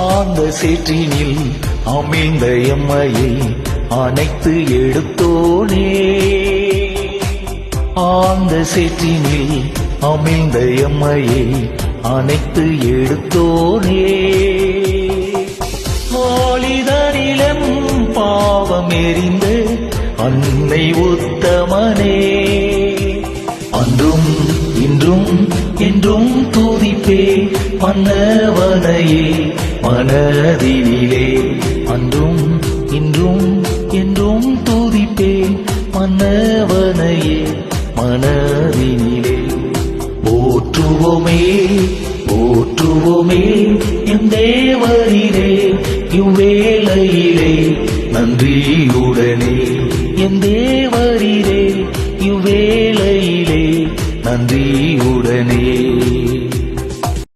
ஆந்த சேற்றினில் அமிழ்ந்த எம்மையை அணைத்து எடுத்தோனே. ஆந்த சேற்றினில் அமிழ்ந்த எம்மையை அணைத்து எடுத்தோனே. ஆளிதனிலம் பாவம் எறிந்த அன்னை உத்தமனே. அன்றும் இன்றும் என்றும் துதிப்பே மன்னவனையே மனதினிலே. அன்றும் இன்றும் என்றும் துதிப்பே மன்னவனையே மனதினிலே. போற்றுவோமே போற்றுவோமே எம் தேவரிலே இவ்வேளையிலே நன்றியுடனே. எம் தேவரிலே இவ்வேளையிலே நன்றியுடனே.